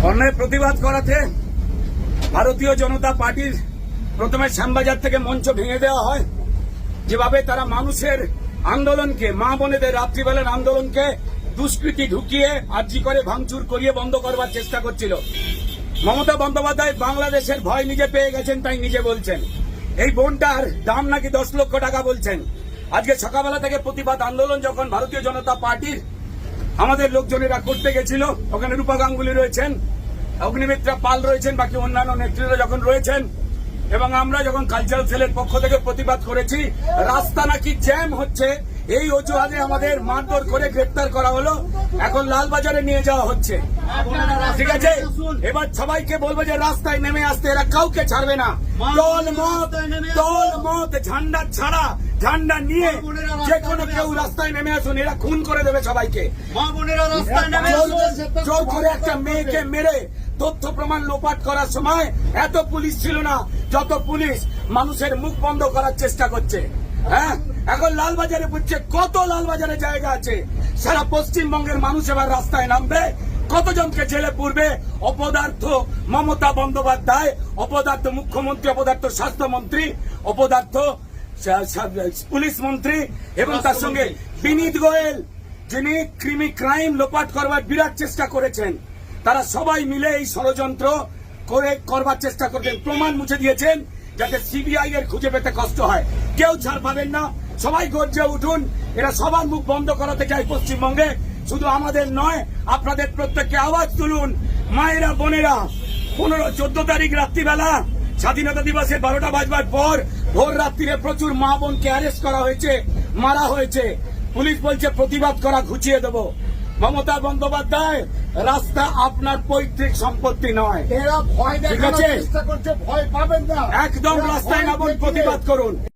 অন্যায় প্রতিবাদ করাতে ভারতীয় জনতা পার্টির প্রথমে শ্যামবাজার থেকে মঞ্চ ভেঙে দেওয়া হয়। যেভাবে তারা মানুষের আন্দোলনকে, মা বোনেদের রাত্রিবেলার আন্দোলনকে দুষ্কৃতি ঢুকিয়ে আর্জি করে ভাঙচুর করিয়ে বন্ধ করবার চেষ্টা করছিল। মমতা বন্দ্যোপাধ্যায় বাংলাদেশের ভয় নিজে পেয়ে গেছেন, তাই নিজে বলছেন এই বোনটার দাম নাকি 10 লক্ষ টাকা বলছেন। আজকে সকালবেলা থেকে প্রতিবাদ আন্দোলন যখন ভারতীয় জনতা পার্টির আমাদের লোকজনেরা করতে গেছিল, ওখানে রূপা গাঙ্গুলি রয়েছেন, অগ্নিমিত্রা পাল রয়েছেন, বাকি অন্যান্য নেতৃত্বরা যখন রয়েছেন, এবং আমরা যখন কালচারাল সেলের পক্ষ থেকে প্রতিবাদ করেছি, রাস্তা নাকি জ্যাম হচ্ছে, এই অজুহাতে আমাদের মারধর করে গ্রেপ্তার করা হলো। এখন লালবাজারে নিয়ে যাওয়া হচ্ছে। ঠিক আছে, এবার সবাইকে বলবো যে রাস্তায় নেমে আসতে, এরা কাউকে ছাড়বে না। দল মত ঝান্ডা ছাড়া, ঝান্ডা নিয়ে যে কোনো কেউ রাস্তায় নেমে আসুন, এরা খুন করে দেবে সবাইকে। জোর করে একটা মেয়েকে মেরে তথ্য প্রমাণ লোপাট করার সময় এত পুলিশ ছিল না যত পুলিশ মানুষের মুখ বন্ধ করার চেষ্টা করছে। হ্যাঁ, এখন লালবাজারে বুঝছে কত লালবাজারে জায়গা আছে। সারা পশ্চিমবঙ্গের মানুষ এবার রাস্তায় নামবে, কতজনকে জেলে পুরবে। অপদার্থ মমতা বন্দ্যোপাধ্যায়, অপদার্থ মুখ্যমন্ত্রী, অপদার্থ স্বাস্থ্যমন্ত্রী, অপদার্থ পুলিশ মন্ত্রী এবং তার সঙ্গে বিনীত গোয়েল, যিনি ক্রাইম লোপাট করবার বিরাট চেষ্টা করেছেন, তারা সবাই মিলে এই ষড়যন্ত্র করে করবার চেষ্টা করছেন। প্রমাণ মুছে দিয়েছেন যাতে সিবিআই এর খুঁজে পেতে কষ্ট হয়। কেউ ছাড় পাবেন না, সবাই গর্জে উঠুন। এরা সবার মুখ বন্ধ করাতে চায় পশ্চিমবঙ্গে, শুধু আমাদের নয়, আপনাদের প্রত্যেককে আওয়াজ তুলুন। মায়েরা, বোনেরা, 14 তারিখ রাত্রিবেলা স্বাধীনতা দিবসের 12টা বাজবার পর ভোর রাত্রিরে প্রচুর মা বোনকে অ্যারেস্ট করা হয়েছে, মারা হয়েছে। পুলিশ বলছে প্রতিবাদ করা ঘুচিয়ে দেব। মমতা বন্দ্যোপাধ্যায়, রাস্তা আপনার পৈতৃক সম্পত্তি নয়। এরা ভয় দেখানোর চেষ্টা করছে, ভয় পাবেন না। একদম রাস্তায় নামুন, প্রতিবাদ করুন।